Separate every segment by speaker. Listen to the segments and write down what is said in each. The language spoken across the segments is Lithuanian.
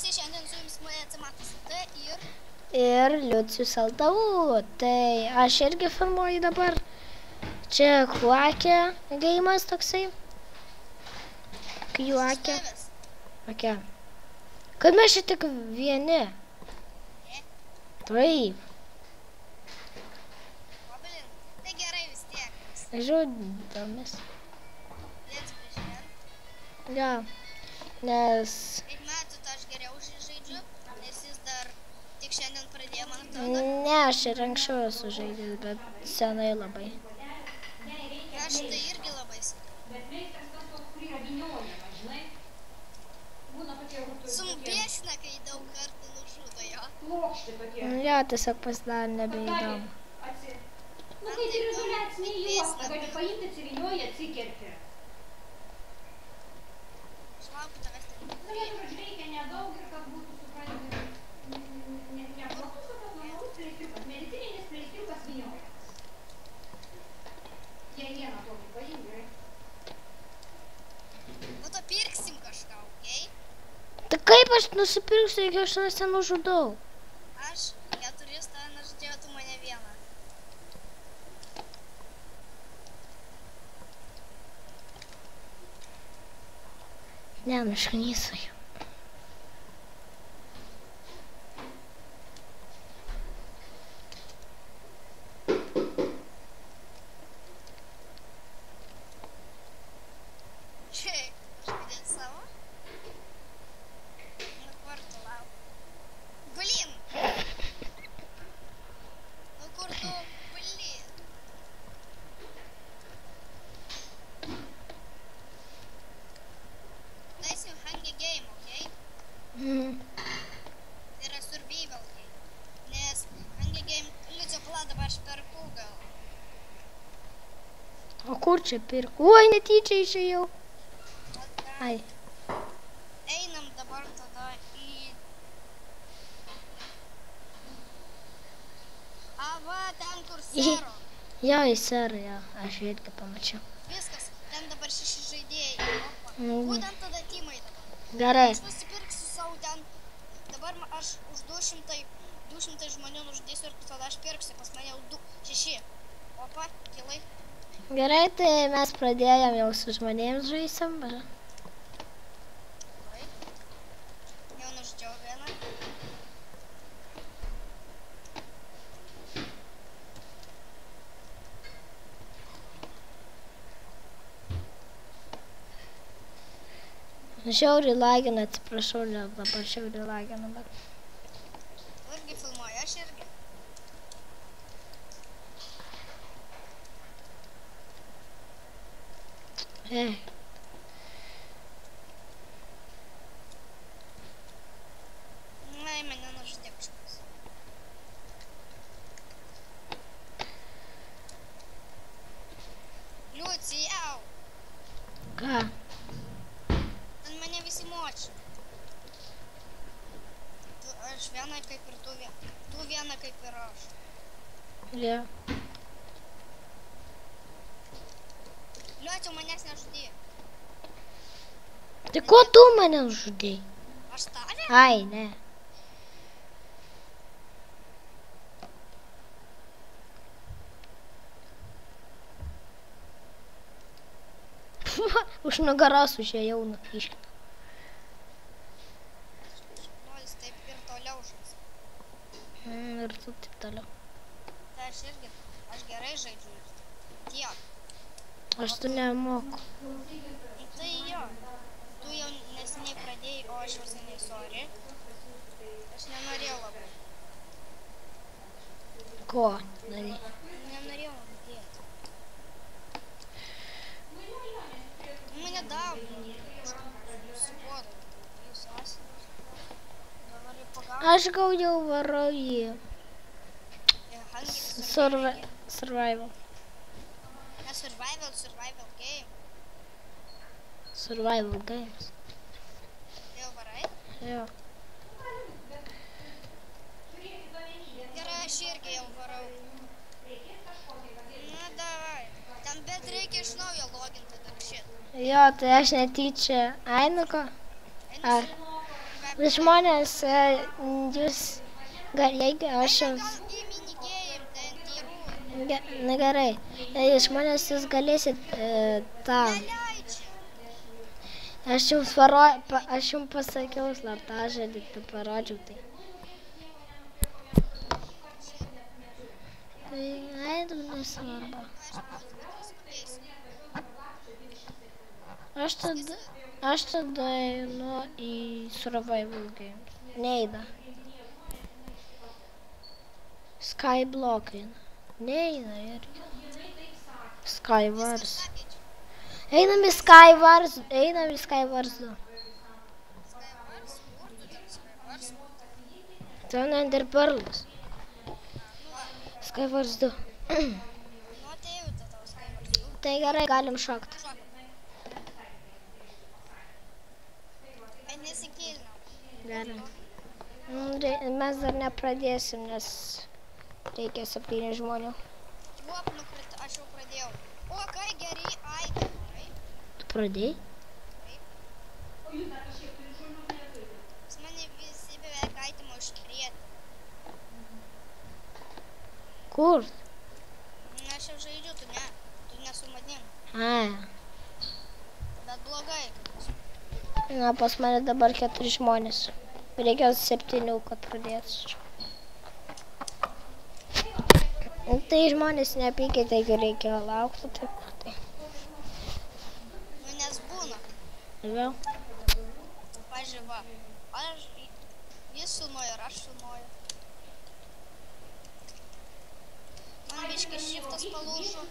Speaker 1: Tai šiandien su jums Matas LT
Speaker 2: ir Liucijus LTU. Tai aš irgi filmuoju dabar. Čia Kuakė geimas toksai. Kuakė. Okay. Kad mes čia tik vieni.
Speaker 1: Ne?
Speaker 2: Taip.
Speaker 1: O, blin, tai gerai vis tiek.
Speaker 2: Žudomis.
Speaker 1: Viens prieš vieną.
Speaker 2: Ja. Nes...
Speaker 1: Kaip matot, aš geriau žaidžiu, nes jis dar tik šiandien pradėjo, man atrodo.
Speaker 2: Ne, aš ir anksčiau esu žaidęs, bet senai labai.
Speaker 1: Aš tai irgi labai senai. Sumpėsina, kai daug kartų nužudo jo.
Speaker 2: Ja, tiesiog pasidarė nebeįdomu.
Speaker 3: Nu, kai izoliacinė juosta, gali paimti civilioje atsikerti.
Speaker 1: Aš laukiu tavęs ten.
Speaker 3: Nu, žodžiu, reikia nedaug ir kad būtų suprantami. Neplatus, bet normalus pleistriukas. Medicininis pleistriukas vyniojamas. Jei vieną tokį paim, gerai.
Speaker 1: Nu, to pirksim kažką, okei?
Speaker 2: Tai kaip aš nusipirksiu, jeigu aš tavęs ten nužudau?
Speaker 1: Aš 4 tave nužudėjau, tu mane vieną.
Speaker 2: Ne, nušknysiu.
Speaker 1: Šiai, kažkodėl savo? Nu, kur tu lauk? Blin! Nu, kur tu, blin? Daisim Hunger Game, okei? Tai yra survival game. Nes Hunger Game, Liucio pala dabar aš perku gal.
Speaker 2: O kur čia pirku? Oi, netyčia išėjau. Ai.
Speaker 1: Einam dabar tada į... A, va, ten kur sero.
Speaker 2: Jo, į serą, jo. Aš irgi pamačiau.
Speaker 1: Viskas, ten dabar 6 žaidėjai. Opa. Būtent tada timai dabar.
Speaker 2: Gerai.
Speaker 1: Aš nusipirksiu savo ten. Dabar aš už 200 žmonių nužudėsiu ir tada aš pirksiu. Pas mane jau 6. Opa, kilai.
Speaker 2: Gerai, tai mes pradėjom jau su žmonėms žaisim.
Speaker 1: Gerai. Jau nužudžiau vieną.
Speaker 2: Žiauriai lagina, atsiprašau, nes dabar žiauriai lagina, bet...
Speaker 1: Tu irgi filmuoji, aš irgi.
Speaker 2: Ei.
Speaker 1: Ai, mane nužudė kažkas. Liucijau!
Speaker 2: Ką?
Speaker 1: Ten mane visi močia. Aš viena kaip ir tu viena. Tu viena kaip ir aš.
Speaker 2: Jo.
Speaker 1: Liucijau, manęs nežudė.
Speaker 2: Tai ko tu mane žudėjai?
Speaker 1: Aš tave?
Speaker 2: Ai, ne. Už nugaros užėjau nukiškit.
Speaker 1: Nolis taip ir toliau žais.
Speaker 2: Ir tu taip toliau.
Speaker 1: Tai aš irgi, aš gerai žaidžiu ir tiek.
Speaker 2: Aš tu nemoku.
Speaker 1: Tai jo, tu jau neseniai pradėjai, o aš jau seniai sorry. Aš nenorėjau labai.
Speaker 2: Ko darai?
Speaker 1: Nenorėjau dėti. Mane davė. Susipuodau. Jūs esate. Dabar į pagalbą.
Speaker 2: Aš gal jau varau į survival.
Speaker 1: Ne survival game.
Speaker 2: Survival games.
Speaker 1: Jau varai?
Speaker 2: Jo.
Speaker 1: Gerai, aš irgi jau varau. Na, davai. Ten bet reikia iš naujo loginti dar šit.
Speaker 2: Jo, tai aš netyčia. Ai, nu ko? Ar? Žmonės, jūs, jeigu aš jums...
Speaker 1: Gal į minigėjim, ten tyrų.
Speaker 2: Na gerai, žmonės jūs galėsit tą...
Speaker 1: Neleidžia.
Speaker 2: Aš jums pasakiau slaptažodį, tai parodžiau tai. Tai, ai, nesvarbu. Aš tada einu į survival games. Neina. Skyblock eina. Neina irgi. Skywars. Einam į Skywars 2. Ten Ender Pearlas. Skywars 2.
Speaker 1: Nu, tai jau tau Skywars.
Speaker 2: Tai gerai, galim šokti.
Speaker 1: Bet nesikėlinau.
Speaker 2: Gerai. Mes dar nepradėsim, nes reikia 7 žmonių.
Speaker 1: Vop, nukrita, aš jau pradėjau. O, kai geri aitemai.
Speaker 2: Tu pradėjai?
Speaker 1: Pas mane visi beveik aitemo iškrėtė.
Speaker 2: Kur?
Speaker 1: Aš jau žaidžiu, tu ne. Tu nesu manim. Bet blogai.
Speaker 2: Na, pas mane dabar 4 žmonės. Reikia 7, kad pradėtų. Tai žmonės nepykite, jeigu reikia laukti, tai.
Speaker 1: Nu, nes būna.
Speaker 2: Vėl?
Speaker 1: Pavyzdžiui, va. Jis filmuoja ir aš filmuoju. Man biškai šiftas palūžo.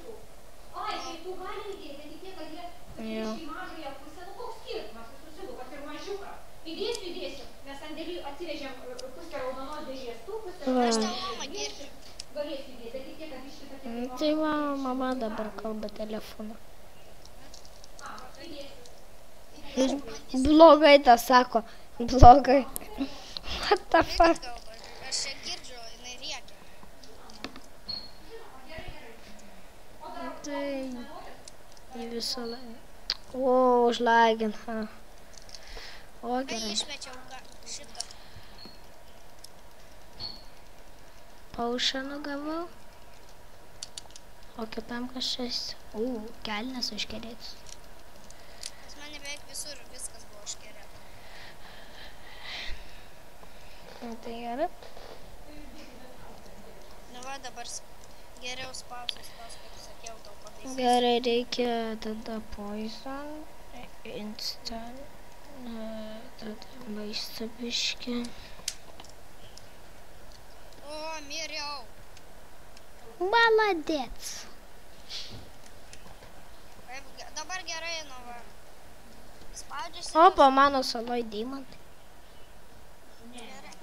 Speaker 3: Ai, tai tu gali įdėti, tik tiek, kad jie į mažąją pusę, nu koks skirtumas, susilukas ir mažiuką. Įdėsiu, mes sandėlį atsivežėm pusę raudonos dėžės, tu pusę
Speaker 1: Aš tau mamą girdžiu.
Speaker 3: galėsiu įdėti, tik tiek, kad iš kitą
Speaker 2: Tai va, mama dabar kalba telefonu. Blogai tas sako. Blogai. What the fuck?
Speaker 1: Aš čia girdžiu, jinai rėkia.
Speaker 2: Tai į visą laiką. O, užlagin. O,
Speaker 1: Kai
Speaker 2: gerai.
Speaker 1: išmečiau šitą.
Speaker 2: Paušaną gavau. O kitam kažkas. Kelnes užkerėtis.
Speaker 1: Pas mane beveik visur viskas buvo iškerėta.
Speaker 2: Tai gerai.
Speaker 1: Nu va, dabar geriau spausus, kaip sakiau, tau pataisys.
Speaker 2: Gerai, reikia tada poison, instant, tada maistą biškį.
Speaker 1: O, miriau.
Speaker 2: Maladėts.
Speaker 1: Dabar gerai, nu va. Spaudžiasi.
Speaker 2: Opa, mano saloj deimantai.
Speaker 1: Gerai.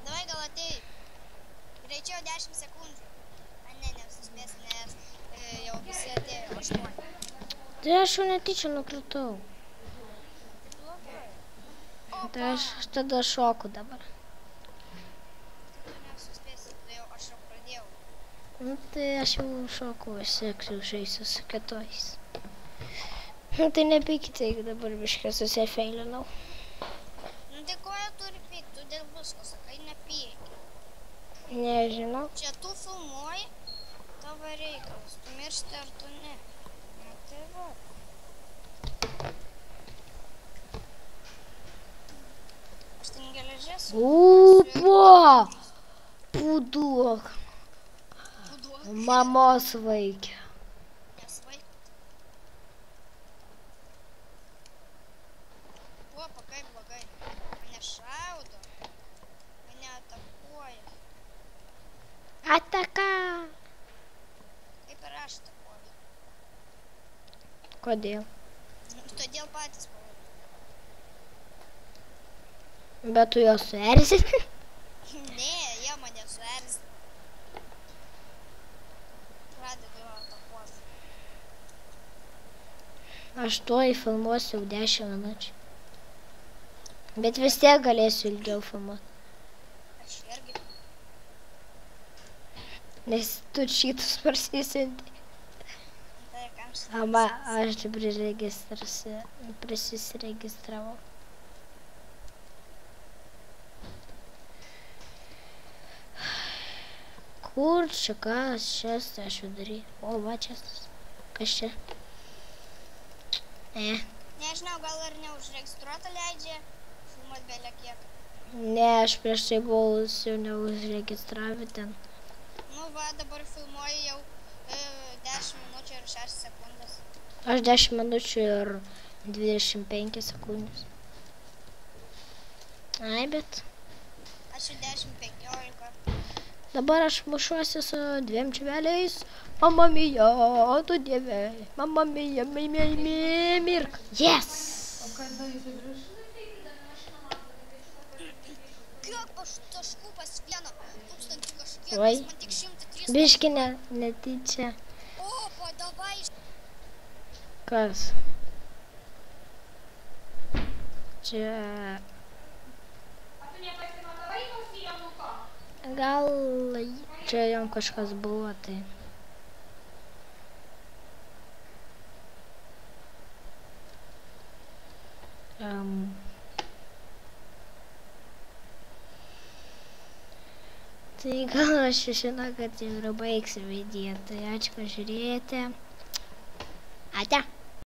Speaker 1: Davai gal atei. Greičiau 10 sekundžių. Ne, nesuspės, nes jau visi atėjo 8.
Speaker 2: Tai aš jau netyčia nukritau.
Speaker 1: Tai blogai.
Speaker 2: Tai aš tada šoku dabar.
Speaker 1: Tu nesuspėsi, tai jau aš jau pradėjau.
Speaker 2: Nu, tai aš jau šoku, aš seksiu žaisiu su kitais. Nu, tai nepykite, jeigu dabar biškai susifeilinau.
Speaker 1: Nu tai ko jie turi pykt, tu dėl visko sakai, nepyk.
Speaker 2: Nežinau.
Speaker 1: Čia tu filmuoji, tavo reikalas, tu miršti ar tu ne. Na tai va. Aš ten geležės.
Speaker 2: Upa! Puduok.
Speaker 1: Buduok.
Speaker 2: Mamos vaikė.
Speaker 1: Nesvaik. Opa, kaip blogai. Mane šaudo. Mane atakuoja.
Speaker 2: Ataka.
Speaker 1: Kaip ir aš atakuoju.
Speaker 2: Kodėl?
Speaker 1: Todėl patys pavadė.
Speaker 2: Bet tu jos suerzini.
Speaker 1: Ne, jie mane suerzina. Pradedu atakuoti.
Speaker 2: Aš tuoj filmuosiu jau 10 minučių. Bet vis tiek galėsiu ilgiau filmuoti.
Speaker 1: Aš irgi.
Speaker 2: Nes tu šitus parsisiunti.
Speaker 1: Tai kam šitas?
Speaker 2: Ama, aš prisisiregistravau. Kur čia, kas čia, aš vidury. O, va, čia. Kas čia?
Speaker 1: Nežinau, gal ir neužregistruota leidžia filmuot belė kiek.
Speaker 2: Ne, aš prieš tai buvau jau neužregistravę ten.
Speaker 1: Nu va, dabar filmuoju jau 10 minučių ir 6 sekundės.
Speaker 2: Aš 10 minučių ir 25 sekundės. Ai, bet.
Speaker 1: Aš jau 10-15.
Speaker 2: Dabar aš mušuosi su 2 čiveliais. Mamma mia, tu dieve. Mamma mia, mirk. Yes!
Speaker 3: O kada jūs grįžtate?
Speaker 1: Kiek aš taškų pas vieną 1000 kažkiek,
Speaker 2: Oi.
Speaker 1: pas man tik 103.
Speaker 2: Biški netyčia.
Speaker 1: O, padavai.
Speaker 2: Kas? Čia...
Speaker 3: A tu nepasimatavai to sienuko?
Speaker 2: Gal čia jam kažkas buvo, tai... Tai gal aš žinau, kad jau baigsiu video, tai ačiū, kad žiūrėjote. Ate.